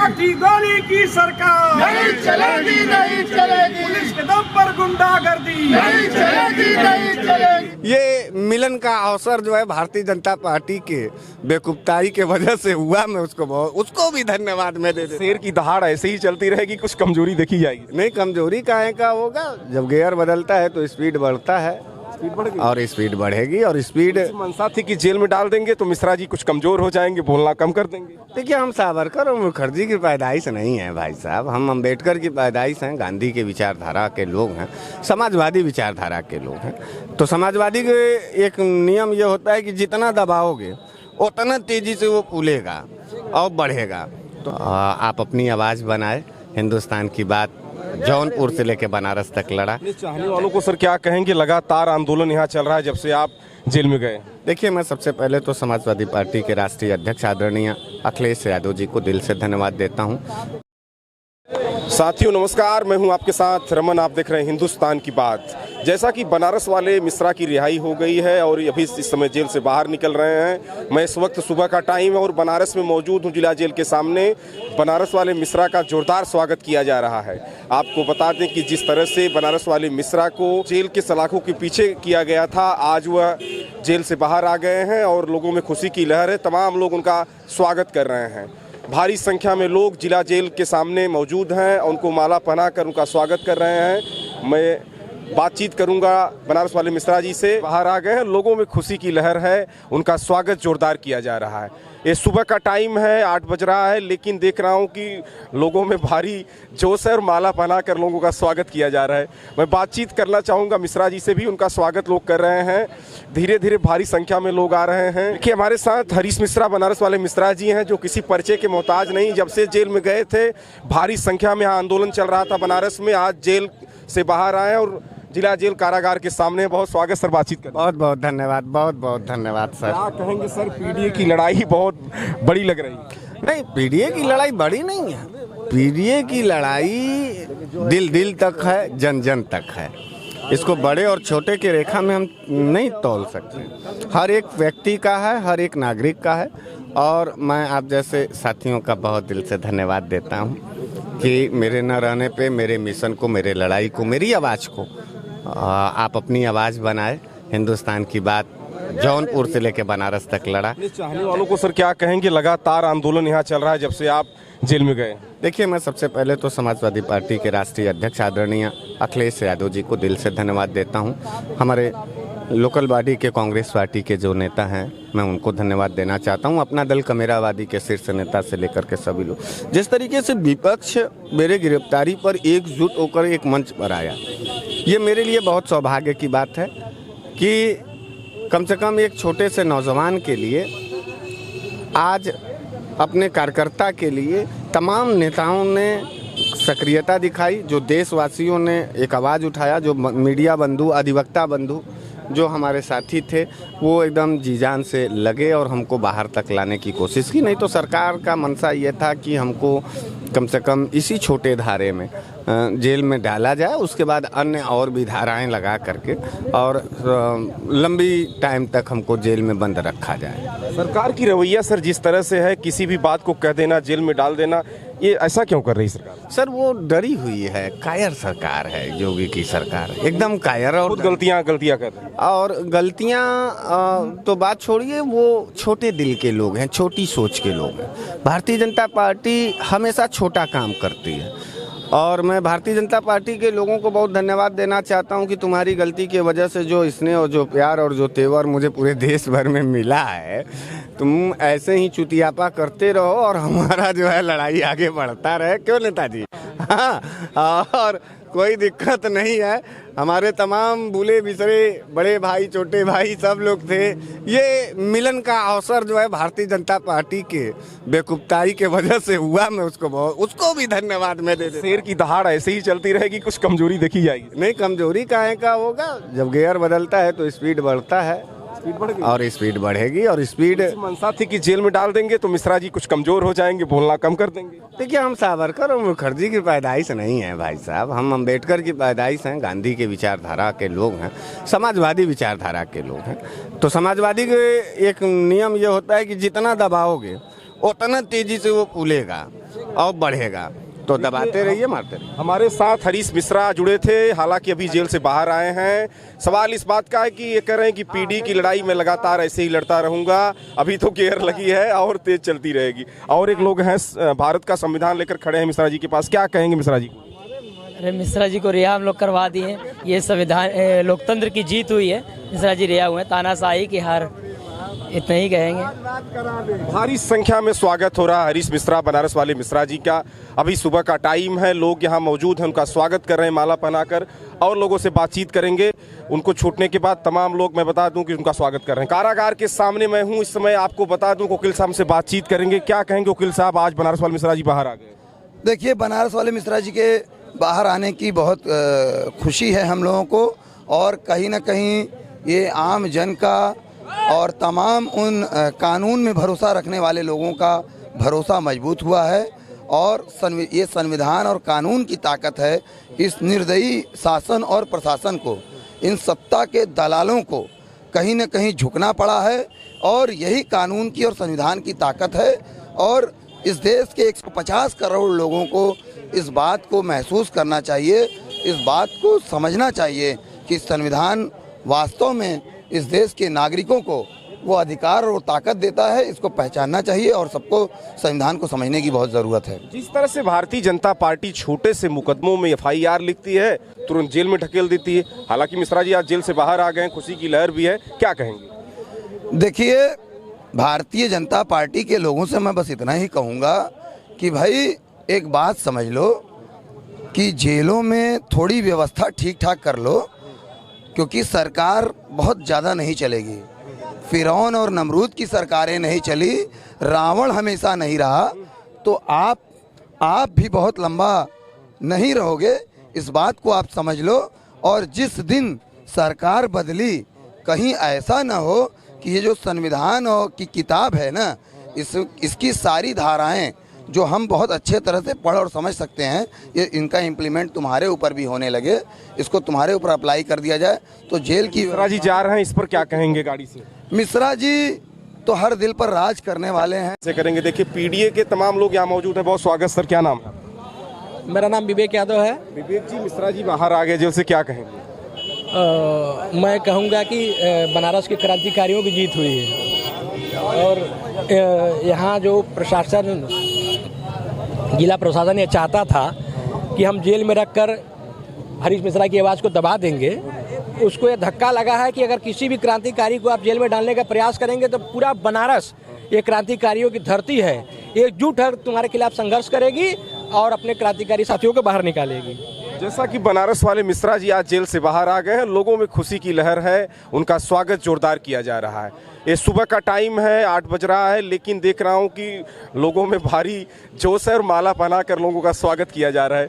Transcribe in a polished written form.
लाठी गोली की सरकार नहीं चलेगी, नहीं चलेगी, पुलिस के दम पर गुंडागर्दी नहीं चलेगी, नहीं चलेगी। ये मिलन का अवसर जो है भारतीय जनता पार्टी के बेकुबताई के वजह से हुआ। मैं उसको भी धन्यवाद मैं दे देता। शेर की दहाड़ ऐसे ही चलती रहेगी, कुछ कमजोरी देखी जाएगी? नहीं, कमजोरी काहे का होगा, जब गियर बदलता है तो स्पीड बढ़ता है स्पीड बढ़ गई और स्पीड बढ़ेगी और स्पीड। मंशा थी कि जेल में डाल देंगे तो मिश्रा जी कुछ कमजोर हो जाएंगे, बोलना कम कर देंगे। देखिए, हम सावरकर और मुखर्जी की पैदाइश नहीं है भाई साहब, हम अम्बेडकर की पैदाइश हैं, गांधी के विचारधारा के लोग हैं, समाजवादी विचारधारा के लोग हैं। तो समाजवादी के एक नियम ये होता है कि जितना दबाओगे उतना तेजी से वो फूलेगा और बढ़ेगा। तो आप अपनी आवाज़ बनाए, हिंदुस्तान की बात जौनपुर से लेकर बनारस तक लड़ा। चाहने वालों को सर क्या कहेंगे, लगातार आंदोलन यहाँ चल रहा है जब से आप जेल में गए? देखिए, मैं सबसे पहले तो समाजवादी पार्टी के राष्ट्रीय अध्यक्ष आदरणीय अखिलेश यादव जी को दिल से धन्यवाद देता हूँ। साथियों नमस्कार, मैं हूं आपके साथ रमन, आप देख रहे हैं हिंदुस्तान की बात। जैसा कि बनारस वाले मिश्रा की रिहाई हो गई है और अभी इस समय जेल से बाहर निकल रहे हैं। मैं इस वक्त सुबह का टाइम है और बनारस में मौजूद हूं, जिला जेल के सामने। बनारस वाले मिश्रा का जोरदार स्वागत किया जा रहा है। आपको बता दें कि जिस तरह से बनारस वाले मिश्रा को जेल के सलाखों के पीछे किया गया था, आज वह जेल से बाहर आ गए हैं और लोगों में खुशी की लहर है। तमाम लोग उनका स्वागत कर रहे हैं। भारी संख्या में लोग जिला जेल के सामने मौजूद हैं, उनको माला पहनाकर उनका स्वागत कर रहे हैं। मैं बातचीत करूंगा बनारस वाले मिश्रा जी से। बाहर आ गए हैं, लोगों में खुशी की लहर है, उनका स्वागत जोरदार किया जा रहा है। ये सुबह का टाइम है, 8 बज रहा है, लेकिन देख रहा हूं कि लोगों में भारी जोश है और माला पहनाकर लोगों का स्वागत किया जा रहा है। मैं बातचीत करना चाहूँगा मिश्रा जी से भी, उनका स्वागत लोग कर रहे हैं। धीरे धीरे भारी संख्या में लोग आ रहे हैं। देखिए, हमारे साथ हरीश मिश्रा, बनारस वाले मिश्रा जी हैं, जो किसी परिचय के मोहताज नहीं। जब से जेल में गए थे, भारी संख्या में यहाँ आंदोलन चल रहा था बनारस में, आज जेल से बाहर आए और जिला जेल कारागार के सामने। बहुत स्वागत सर, बातचीत कर। बहुत बहुत धन्यवाद, बहुत बहुत धन्यवाद सर। क्या कहेंगे सर, पीडीए की लड़ाई बहुत बड़ी लग रही है? नहीं, पीडीए की लड़ाई बड़ी नहीं है। पीडीए की लड़ाई दिल दिल तक है, जन जन तक है। इसको बड़े और छोटे की रेखा में हम नहीं तौल सकते। हर एक व्यक्ति का है, हर एक नागरिक का है। और मैं आप जैसे साथियों का बहुत दिल से धन्यवाद देता हूँ कि मेरे न रहने पे मेरे मिशन को, मेरे लड़ाई को, मेरी आवाज़ को आप अपनी आवाज़ बनाए। हिंदुस्तान की बात जौनपुर से लेकर बनारस तक लड़ा। चाहने वालों को सर क्या कहेंगे, लगातार आंदोलन यहाँ चल रहा है जब से आप जेल में गए? देखिए, मैं सबसे पहले तो समाजवादी पार्टी के राष्ट्रीय अध्यक्ष आदरणीय अखिलेश यादव जी को दिल से धन्यवाद देता हूँ। हमारे लोकल बॉडी के कांग्रेस पार्टी के जो नेता हैं, मैं उनको धन्यवाद देना चाहता हूं। अपना दल कमेरावादी के शीर्ष नेता से लेकर के सभी लोग, जिस तरीके से विपक्ष मेरे गिरफ्तारी पर एकजुट होकर एक मंच पर आया, ये मेरे लिए बहुत सौभाग्य की बात है कि कम से कम एक छोटे से नौजवान के लिए आज अपने कार्यकर्ता के लिए तमाम नेताओं ने सक्रियता दिखाई, जो देशवासियों ने एक आवाज़ उठाया, जो मीडिया बंधु, अधिवक्ता बंधु जो हमारे साथी थे, वो एकदम जी जान से लगे और हमको बाहर तक लाने की कोशिश की। नहीं तो सरकार का मंशा ये था कि हमको कम से कम इसी छोटे धारे में जेल में डाला जाए, उसके बाद अन्य और भी धाराएं लगा करके और लंबी टाइम तक हमको जेल में बंद रखा जाए। सरकार की रवैया सर जिस तरह से है, किसी भी बात को कह देना, जेल में डाल देना, ये ऐसा क्यों कर रही सरकार? सर, वो डरी हुई है, कायर सरकार है योगी की सरकार, एकदम कायर। और गलतियां कर रही है। और गलतियां तो बात छोड़िए, वो छोटे दिल के लोग हैं, छोटी सोच के लोग हैं। भारतीय जनता पार्टी हमेशा छोटा काम करती है और मैं भारतीय जनता पार्टी के लोगों को बहुत धन्यवाद देना चाहता हूं कि तुम्हारी गलती की वजह से जो स्नेह और जो प्यार और जो तेवर मुझे पूरे देश भर में मिला है, तुम ऐसे ही चुतियापा करते रहो और हमारा जो है लड़ाई आगे बढ़ता रहे। क्यों नेताजी? हाँ, और कोई दिक्कत नहीं है। हमारे तमाम भूले बिसरे बड़े भाई, छोटे भाई सब लोग थे। ये मिलन का अवसर जो है भारतीय जनता पार्टी के बेकुबताई के वजह से हुआ। मैं उसको भी धन्यवाद मैं दे देता। शेर की दहाड़ ऐसे ही चलती रहेगी, कुछ कमजोरी देखी जाएगी? नहीं, कमजोरी काहे का होगा, जब गियर बदलता है तो स्पीड बढ़ता है और स्पीड बढ़ेगी और स्पीड। मंशा थी कि जेल में डाल देंगे तो मिश्रा जी कुछ कमजोर हो जाएंगे, बोलना कम कर देंगे। देखिए, हम सावरकर और मुखर्जी की पैदाइश नहीं है भाई साहब, हम अम्बेडकर की पैदाइश हैं, गांधी के विचारधारा के लोग हैं, समाजवादी विचारधारा के लोग हैं। तो समाजवादी के एक नियम ये होता है कि जितना दबाओगे उतना तेजी से वो फूलेगा और बढ़ेगा। तो दबाते रहिए, मारते रहिए। हमारे साथ हरीश मिश्रा जुड़े थे, हालांकि अभी जेल से बाहर आए हैं। सवाल इस बात का है कि ये कह रहे हैं कि पीडी की लड़ाई में लगातार ऐसे ही लड़ता रहूंगा, अभी तो गेयर लगी है और तेज चलती रहेगी। और एक लोग हैं भारत का संविधान लेकर खड़े हैं मिश्रा जी के पास, क्या कहेंगे मिश्रा जी? अरे मिश्रा जी को रिहा हम लोग करवा दिए, ये संविधान लोकतंत्र की जीत हुई है। मिश्रा जी रिहा हुए, तानाशाही की हार, इतना ही कहेंगे। भारी संख्या में स्वागत हो रहा है हरीश मिश्रा, बनारस वाले मिश्रा जी का। अभी सुबह का टाइम है, लोग यहाँ मौजूद हैं, उनका स्वागत कर रहे हैं माला पहनाकर, और लोगों से बातचीत करेंगे। उनको छूटने के बाद तमाम लोग, मैं बता दूं कि उनका स्वागत कर रहे हैं। कारागार के सामने मैं हूं इस समय, आपको बता दूं वकील साहब से बातचीत करेंगे। क्या कहेंगे वकील साहब, आज बनारस वाले मिश्रा जी बाहर आ गए? देखिए, बनारस वाले मिश्रा जी के बाहर आने की बहुत खुशी है हम लोगों को, और कहीं ना कहीं ये आम जन का और तमाम उन कानून में भरोसा रखने वाले लोगों का भरोसा मजबूत हुआ है। और ये संविधान और कानून की ताकत है। इस निर्दयी शासन और प्रशासन को, इन सत्ता के दलालों को कहीं न कहीं झुकना पड़ा है, और यही कानून की और संविधान की ताकत है। और इस देश के 150 करोड़ लोगों को इस बात को महसूस करना चाहिए, इस बात को समझना चाहिए कि संविधान वास्तव में इस देश के नागरिकों को वो अधिकार और ताकत देता है। इसको पहचानना चाहिए और सबको संविधान को समझने की बहुत ज़रूरत है। जिस तरह से भारतीय जनता पार्टी छोटे से मुकदमों में FIR लिखती है, तुरंत जेल में ढकेल देती है। हालांकि मिश्रा जी आज जेल से बाहर आ गए, खुशी की लहर भी है, क्या कहेंगे? देखिए, भारतीय जनता पार्टी के लोगों से मैं बस इतना ही कहूँगा कि भाई एक बात समझ लो कि जेलों में थोड़ी व्यवस्था ठीक ठाक कर लो, क्योंकि सरकार बहुत ज़्यादा नहीं चलेगी। फिरौन और नमरूद की सरकारें नहीं चली, रावण हमेशा नहीं रहा, तो आप भी बहुत लंबा नहीं रहोगे। इस बात को आप समझ लो। और जिस दिन सरकार बदली, कहीं ऐसा ना हो कि ये जो संविधान और की किताब है ना, इसकी सारी धाराएं जो हम बहुत अच्छे तरह से पढ़ और समझ सकते हैं, ये इनका इम्प्लीमेंट तुम्हारे ऊपर भी होने लगे, इसको तुम्हारे ऊपर अप्लाई कर दिया जाए तो जेल की। मिश्रा जी जा रहे हैं, इस पर क्या कहेंगे गाड़ी से? मिश्रा जी तो हर दिल पर राज करने वाले हैं। से करेंगे। देखिए, PDA के तमाम लोग यहाँ मौजूद हैं। बहुत स्वागत सर, क्या नाम है? मेरा नाम विवेक यादव है। विवेक जी, मिश्रा जी बाहर आ गए जेल से, क्या कहेंगे? मैं कहूँगा कि बनारस के क्रांतिकारियों की जीत हुई है, और यहाँ जो प्रशासन, जिला प्रशासन ये चाहता था कि हम जेल में रखकर हरीश मिश्रा की आवाज़ को दबा देंगे, उसको ये धक्का लगा है कि अगर किसी भी क्रांतिकारी को आप जेल में डालने का प्रयास करेंगे तो पूरा बनारस ये क्रांतिकारियों की धरती है, एकजुट है, तुम्हारे खिलाफ संघर्ष करेगी और अपने क्रांतिकारी साथियों को बाहर निकालेगी। जैसा कि बनारस वाले मिश्रा जी आज जेल से बाहर आ गए हैं, लोगों में खुशी की लहर है, उनका स्वागत जोरदार किया जा रहा है। ये सुबह का टाइम है, 8 बज रहा है, लेकिन देख रहा हूँ कि लोगों में भारी जोश है और माला पहना कर लोगों का स्वागत किया जा रहा है।